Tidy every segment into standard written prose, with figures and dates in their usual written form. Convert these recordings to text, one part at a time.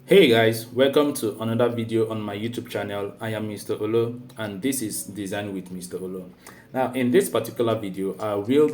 Hey guys, welcome to another video on my YouTube channel. I am Mr. Olo and this is Design with Mr. Olo. Now in this particular video, I will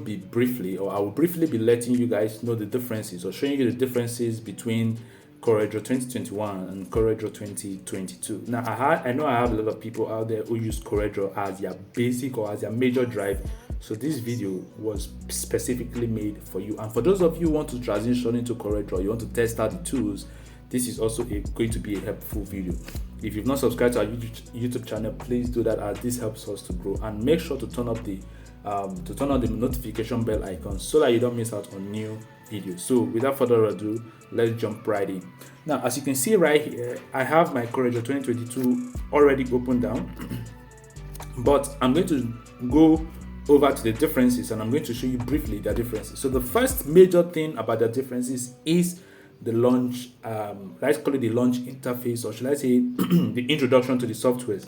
briefly be letting you guys know the differences or showing you the differences between CorelDRAW 2021 and CorelDRAW 2022. Now I know I have a lot of people out there who use CorelDRAW as their basic or as their major drive. So this video was specifically made for you. And for those of you who want to transition into CorelDRAW, you want to test out the tools, this is also going to be a helpful video. If you've not subscribed to our YouTube channel, please do that, as this helps us to grow. And make sure to turn on the notification bell icon so that you don't miss out on new videos. So without further ado, let's jump right in. Now, as you can see right here, I have my CorelDRAW 2022 already opened down, but I'm going to go over to the differences and I'm going to show you briefly the differences. So the first major thing about the differences is the launch, let's call it the launch interface, or should I say the introduction to the softwares.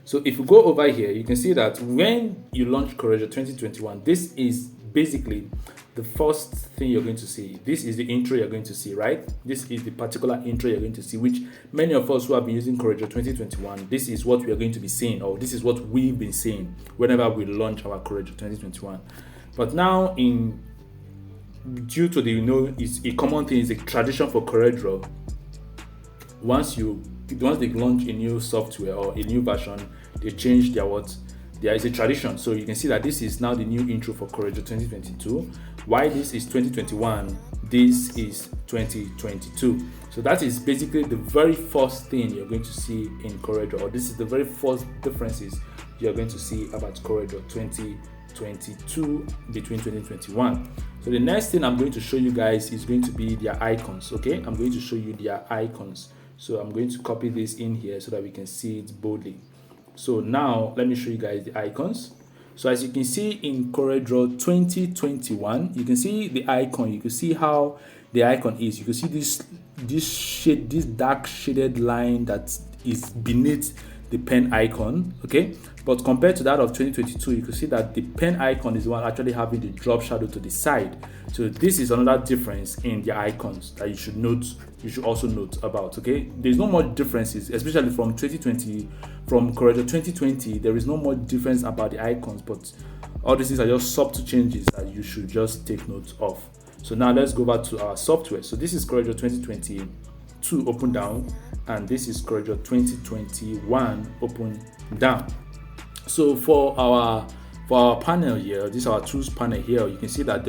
So if you go over here, you can see that when you launch CorelDRAW 2021, this is basically the first thing you're going to see. This is the intro you're going to see, right? This is the particular intro you're going to see, which many of us who have been using CorelDRAW 2021, this is what we are going to be seeing, or this is what we've been seeing whenever we launch our CorelDRAW 2021. But now, due to the it's a common thing, it's a tradition for CorelDRAW. Once they launch a new software or a new version, they change there is a tradition. So you can see that this is now the new intro for CorelDRAW 2022. Why this is 2021, this is 2022. So that is basically the very first thing you're going to see in CorelDRAW, or this is the very first differences you're going to see about CorelDRAW 2022 between 2021. So the next thing I'm going to show you guys is going to be their icons. Okay, I'm going to show you their icons. So I'm going to copy this in here so that we can see it boldly. So now let me show you guys the icons. So as you can see in CorelDRAW 2021, you can see the icon. You can see how the icon is. You can see this dark shaded line that is beneath the pen icon. Okay, but compared to that of 2022, you can see that the pen icon is the one actually having the drop shadow to the side. So this is another difference in the icons that you should also note about. Okay, there's no more differences, especially from CorelDRAW 2020. There is no more difference about the icons, but all these things are just subtle changes that you should just take note of. So now let's go back to our software. So this is CorelDRAW 2022 open down, and this is CorelDRAW 2021 open down. So for our panel here, this is our tools panel here. You can see that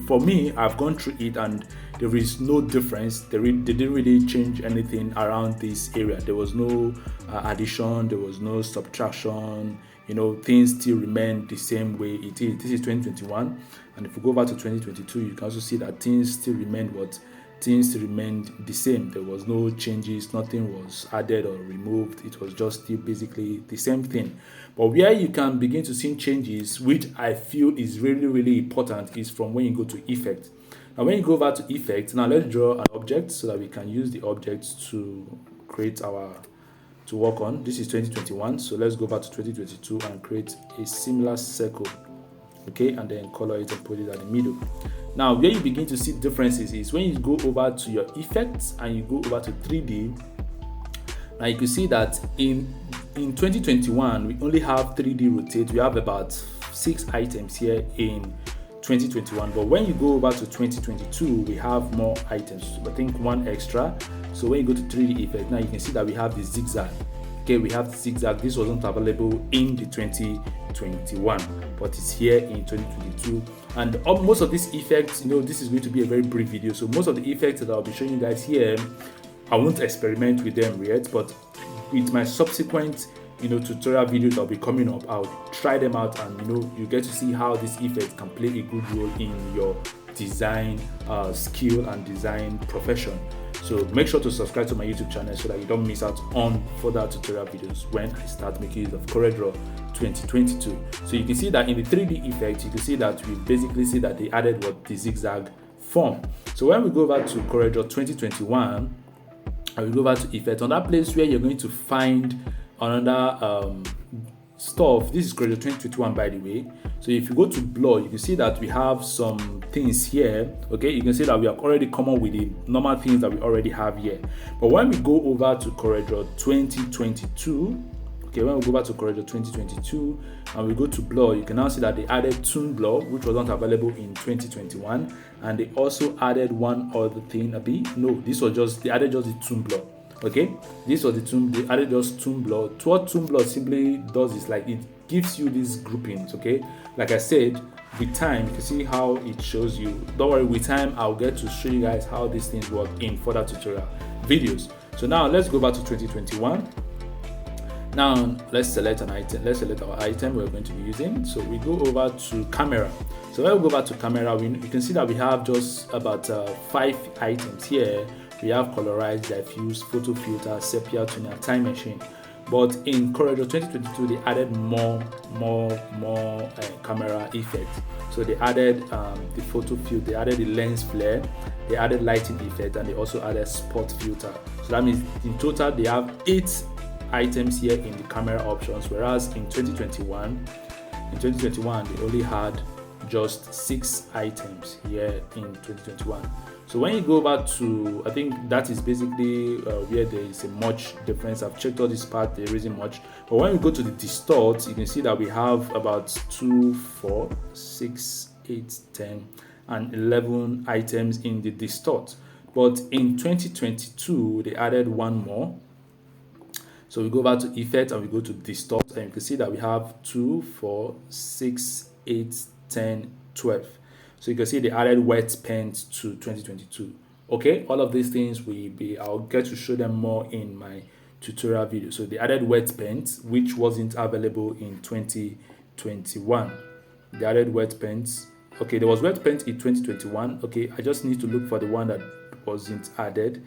for me, I've gone through it and there is no difference. They didn't really change anything around this area. There was no addition, there was no subtraction. Things still remain the same way it is. This is 2021, and if we go back to 2022, you can also see that things still remained the same. There was no changes, nothing was added or removed. It was just still basically the same thing. But where you can begin to see changes, which I feel is really, really important, is from when you go to effect. Now when you go over to effect, now let's draw an object so that we can use the object to work on. This is 2021, so let's go back to 2022 and create a similar circle. Okay, and then color it and put it at the middle. Now where you begin to see differences is when you go over to your effects and you go over to 3D. Now you can see that in 2021 we only have 3D rotate. We have about 6 items here in 2021, but when you go over to 2022 we have more items. I think one extra. So when you go to 3D effect, now you can see that we have the zigzag. Okay, we have the zigzag. This wasn't available in the 2021, but it's here in 2022. And most of these effects, this is going to be a very brief video. So most of the effects that I'll be showing you guys here, I won't experiment with them yet, but with my subsequent tutorial videos that'll be coming up, I'll try them out, and you get to see how this effect can play a good role in your design skill and design profession. So make sure to subscribe to my YouTube channel so that you don't miss out on further tutorial videos when I start making use of CorelDRAW 2022. So you can see that in the 3D effect, you can see that we basically see that they added the zigzag form. So when we go over to CorelDRAW 2021, I will go over to effect. On that place where you're going to find another stuff, this is CorelDRAW 2021 by the way. So if you go to blur, you can see that we have some things here. Okay, you can see that we have already come up with the normal things that we already have here. But when we go over to CorelDRAW 2022, okay, when we go back to CorelDRAW 2022 and we go to blur, you can now see that they added toon blur, which was not available in 2021, and they also added one other thing. This was just, they added just the toon blur. Okay, this was the toon, they added just toon blur. What toon blur simply does is like it gives you these groupings. Okay, like I said, with time you can see how it shows you. Don't worry, with time I'll get to show you guys how these things work in further tutorial videos. So now let's go back to 2021. Now let's select an item. Let's select our item we're going to be using. So we go over to camera. So when we go back to camera, you can see that we have just about 5 items here. We have colorize, diffuse, photo filter, sepia tuner, time machine. But in CorelDRAW 2022, they added more camera effects. So they added the photo filter, they added the lens flare, they added lighting effect, and they also added spot filter. So that means in total they have 8 items here in the camera options, whereas in 2021 they only had just 6 items here in 2021. So when you go back to, I think that is basically where there is a much difference. I've checked all this part, there isn't much. But when we go to the distort, you can see that we have about 2, 4, 6, 8, 10, and 11 items in the distort. But in 2022, they added one more. So we go back to effect and we go to distort, and you can see that we have 2, 4, 6, 8, 10, 12. So you can see they added wet paint to 2022. Okay, all of these things I'll get to show them more in my tutorial video. So they added wet paint, which wasn't available in 2021. They added wet paints. Okay, there was wet paint in 2021. Okay, I just need to look for the one that wasn't added.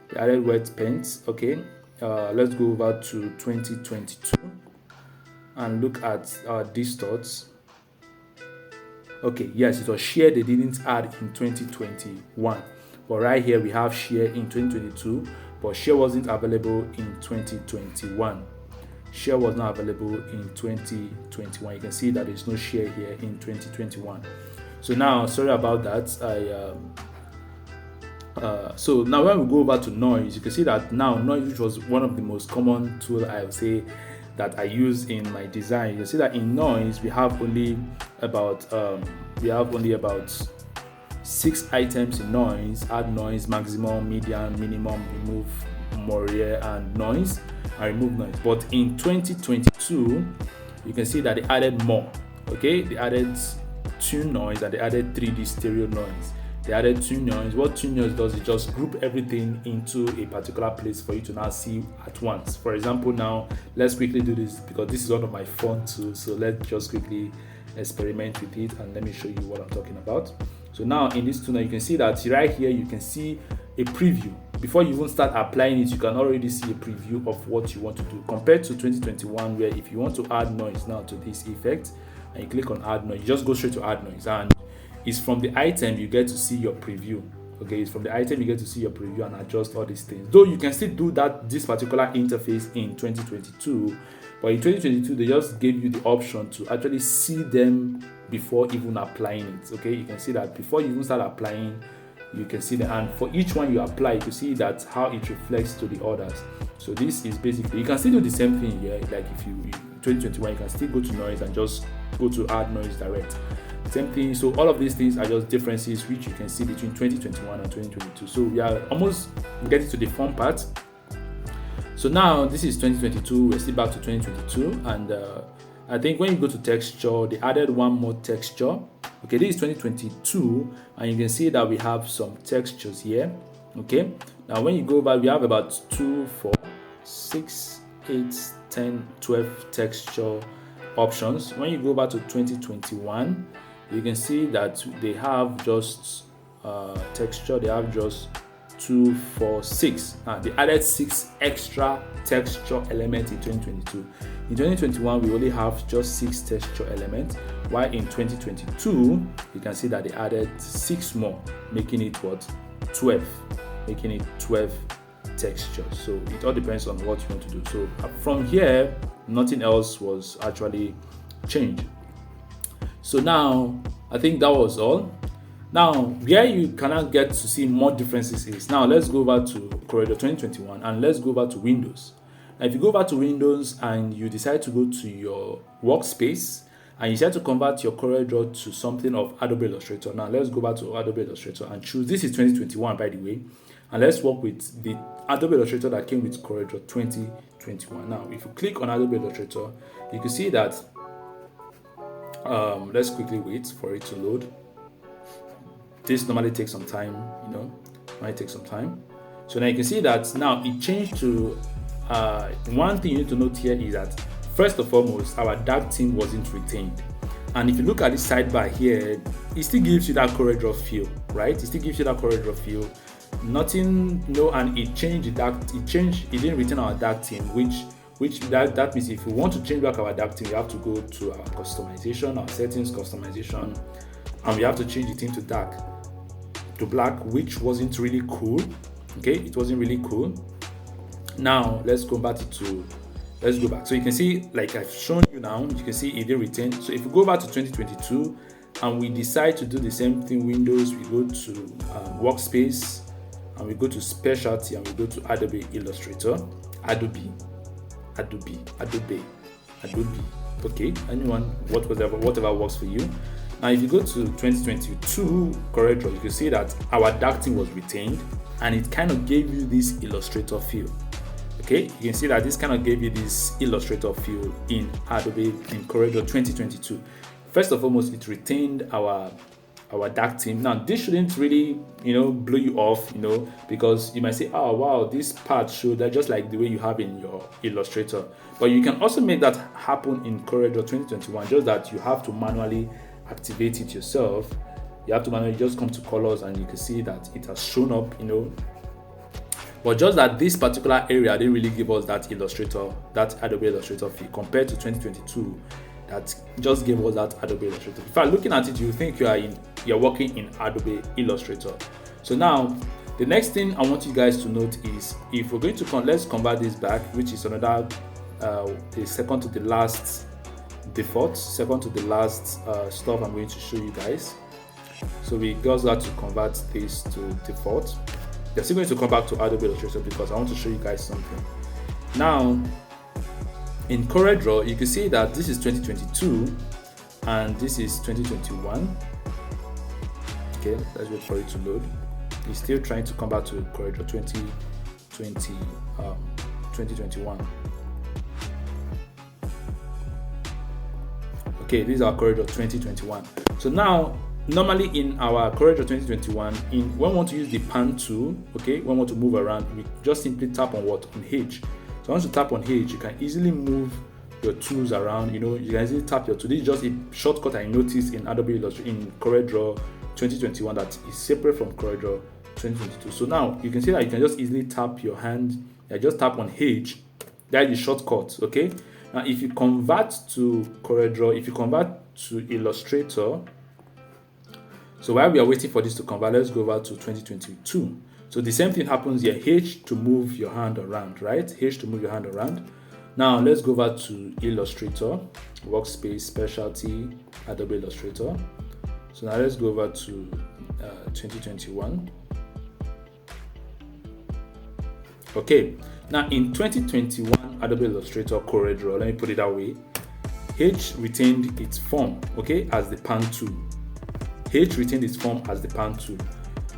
They added wet paints. Okay, let's go over to 2022 and look at our distorts. Okay, yes, it was shear they didn't add in 2021, but right here we have shear in 2022, but shear wasn't available in 2021. Shear was not available in 2021. You can see that there's no shear here in 2021. So now, sorry about that. So now when we go over to noise, you can see that now noise, which was one of the most common tools I would say that I use in my design, you can see that in noise we have only about 6 items in noise: add noise, maximum, median, minimum, remove, moire, and noise, and remove noise. But in 2022, you can see that they added more. Okay, they added tune noise and they added 3D stereo noise. They added tune noise. What tune noise does is just group everything into a particular place for you to now see at once. For example, now let's quickly do this because this is one of my fun tools. So let's just quickly experiment with it and let me show you what I'm talking about. So now in this tuner, you can see that right here you can see a preview. Before you even start applying it, you can already see a preview of what you want to do, compared to 2021, where if you want to add noise now to this effect and you click on add noise, you just go straight to add noise, and it's from the item you get to see your preview. Okay, it's from the item you get to see your preview and adjust all these things. Though you can still do this particular interface in 2022, but in 2022 they just gave you the option to actually see them before even applying it. Okay, you can see that before you even start applying, you can see them, and for each one you apply, you can see that how it reflects to the others. So this is basically, you can still do the same thing here. Like if you 2021, you can still go to noise and just go to add noise direct. Same thing. So all of these things are just differences which you can see between 2021 and 2022. So we are almost getting to the fun part. So now this is 2022. We're still back to 2022, and I think when you go to texture, they added one more texture. Okay, this is 2022, and you can see that we have some textures here. Okay, now when you go back, we have about 2, 4, 6, 8, 10, 12 texture options. When you go back to 2021, you can see that they have just texture. They have just 2, 4, 6. They added 6 extra texture elements in 2022. In 2021, we only have just 6 texture elements, while in 2022, you can see that they added 6 more, making it what? 12. Making it 12 texture. So it all depends on what you want to do. So from here, nothing else was actually changed. So now I think that was all. Now where you cannot get to see more differences is, now let's go over to CorelDRAW 2021 and let's go over to Windows. Now if you go over to Windows and you decide to go to your workspace and you decide to convert your CorelDRAW to something of Adobe Illustrator. Now let's go back to Adobe Illustrator and choose, this is 2021 by the way, and let's work with the Adobe Illustrator that came with CorelDRAW 2021. Now if you click on Adobe Illustrator, you can see that let's quickly wait for it to load. This normally takes some time, might take some time. So now you can see that now it changed to one thing you need to note here is that first and foremost, our dark theme wasn't retained. And if you look at this sidebar here, it still gives you that CorelDRAW feel, right? It still gives you that CorelDRAW feel. Nothing, and it changed the dark, it didn't retain our dark theme, which that means if you want to change back our dark theme, you have to go to our customization, our settings customization, and we have to change the theme to dark, to black, which wasn't really cool. Okay, it wasn't really cool. Now let's go back. So you can see, like I've shown you now, you can see it didn't retain. So if we go back to 2022 and we decide to do the same thing, Windows, we go to workspace and we go to specialty and we go to Adobe Illustrator, Adobe. Okay, anyone, whatever works for you. Now if you go to 2022 CorelDRAW, you can see that our dark theme was retained and it kind of gave you this Illustrator feel. Okay, you can see that this kind of gave you this Illustrator feel in CorelDRAW 2022. First and foremost, it retained our dark theme. Now this shouldn't really blow you off, because you might say, oh wow, this part showed that just like the way you have in your Illustrator. But you can also make that happen in CorelDRAW 2021, just that you have to manually activate it yourself. You have to manually just come to colors and you can see that it has shown up, but just that this particular area didn't really give us that Adobe Illustrator feel compared to 2022 that just gave us that Adobe Illustrator. If you're looking at it, you think you're working in Adobe Illustrator. So now the next thing I want you guys to note is, if we're going to let's convert this back, which is another the second to the last default, second to the last stuff I'm going to show you guys. So we just got to convert this to default. We're still going to come back to Adobe Illustrator because I want to show you guys something. Now in CorelDRAW, you can see that this is 2022 and this is 2021. Okay, let's wait for it to load. It's still trying to come back to CorelDRAW 2021. Okay, these are CorelDRAW 2021. So now, normally in our CorelDRAW 2021, when we want to use the pan tool, okay, when we want to move around, we just simply tap on what? On H. So once you tap on H, you can easily move your tools around. You can easily tap your tool. This is just a shortcut I noticed in Adobe Illustrator in CorelDRAW 2021 that is separate from CorelDRAW 2022. So now you can see that you can just easily tap your hand. Just tap on H. That is the shortcut. Okay. Now, if you convert to CorelDRAW, if you convert to Illustrator, so while we are waiting for this to convert, let's go over to 2022. So the same thing happens here, H to move your hand around, right? H to move your hand around. Now let's go over to Illustrator, Workspace, Specialty, Adobe Illustrator. So now let's go over to 2021. Okay, now in 2021 Adobe Illustrator CorelDRAW, let me put it that way, H retained its form, okay, as the pan tool. H retained its form as the pan tool.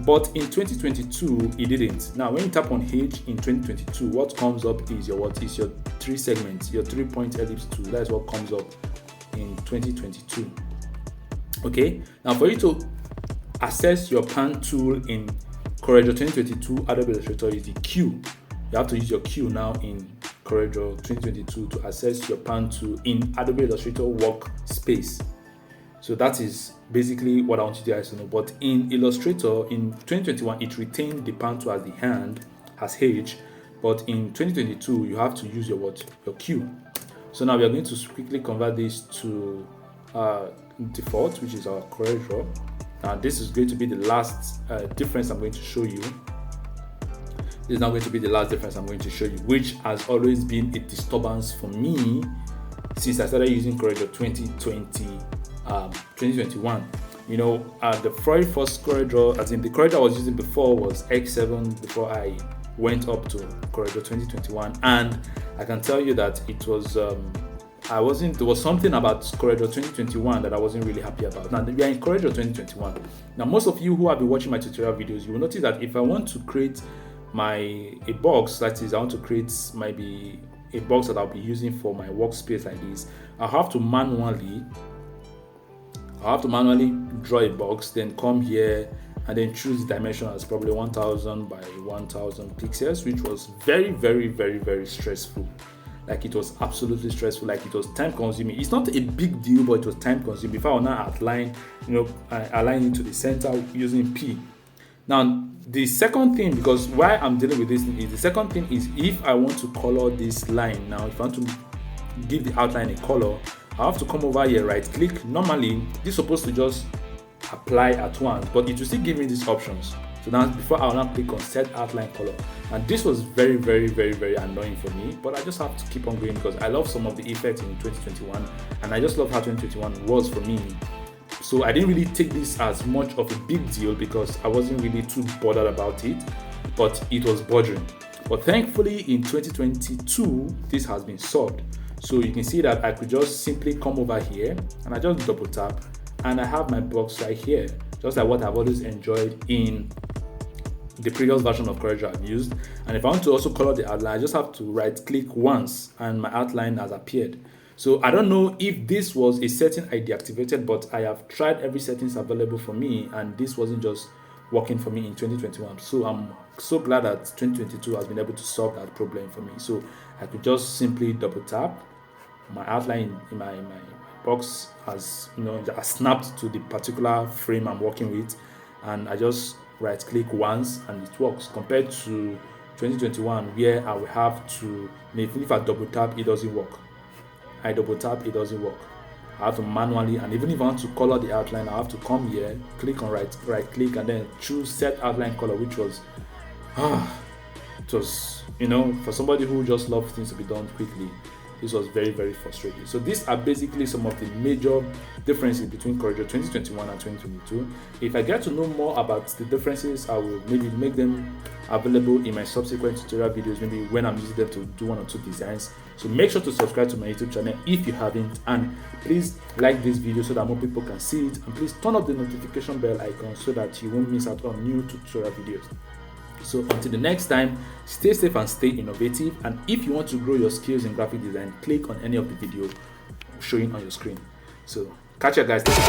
But in 2022, it didn't. Now, when you tap on H in 2022, what comes up is your three segments, your 3-point ellipse tool. That's what comes up in 2022. Okay. Now, for you to access your pan tool in CorelDRAW 2022 Adobe Illustrator is the Q. You have to use your Q now in CorelDRAW 2022 to access your pan tool in Adobe Illustrator Workspace. So that is basically what I want you guys to know. But in Illustrator in 2021, it retained the pan tool as the hand, as H. But in 2022, you have to use your Q. So now we are going to quickly convert this to default, which is our CorelDRAW. Now this is going to be the last difference I'm going to show you. This is now going to be the last difference I'm going to show you, which has always been a disturbance for me since I started using CorelDRAW 2021. You know, the very first CorelDRAW, as in the CorelDRAW I was using before, was X7 before I went up to CorelDRAW 2021, and I can tell you that it was there was something about CorelDRAW 2021 that I wasn't really happy about. Now we are in CorelDRAW 2021. Now most of you who have been watching my tutorial videos, you will notice that if I want to create a box, that is, I want to create maybe a box that I'll be using for my workspace like this, I have to manually draw a box, then come here and then choose the dimension as probably 1000 by 1000 pixels, which was very, very, very, very stressful. Like, it was absolutely stressful. Like, it was time consuming. It's not a big deal, but it was time consuming. If I want to outline, align it to the center using P. Now, the second thing, because why I'm dealing with this is, the second thing is, if I want to color this line, now if I want to give the outline a color, I have to come over here, right click. Normally this is supposed to just apply at once, but it will still give me these options. So now before I will now click on set outline color, and this was very, very, very, very annoying for me, but I just have to keep on going because I love some of the effects in 2021, and I just love how 2021 was for me. So I didn't really take this as much of a big deal because I wasn't really too bothered about it, but it was bothering. But thankfully in 2022 this has been solved. So you can see that I could just simply come over here and I just double tap and I have my box right here, just like what I've always enjoyed in the previous version of CorelDRAW I've used. And if I want to also color the outline, I just have to right click once and my outline has appeared. So I don't know if this was a setting I deactivated, but I have tried every settings available for me and this wasn't just working for me in 2021. So I'm so glad that 2022 has been able to solve that problem for me. So I could just simply double tap, my outline in my box has snapped to the particular frame I'm working with, and I just right click once and it works, compared to 2021 where I will have to, even if I double tap it doesn't work. I double tap, it doesn't work. I have to manually, and even if I want to color the outline, I have to come here, click on right click and then choose set outline color, which was it was, for somebody who just loves things to be done quickly, this was very, very frustrating. So these are basically some of the major differences between CorelDRAW 2021 and 2022. If I get to know more about the differences, I will maybe make them available in my subsequent tutorial videos, maybe when I'm using them to do 1 or 2 designs. So make sure to subscribe to my YouTube channel if you haven't, and please like this video so that more people can see it, and please turn on the notification bell icon so that you won't miss out on new tutorial videos. So until the next time, stay safe and stay innovative. And if you want to grow your skills in graphic design, click on any of the videos showing on your screen. So catch you guys later.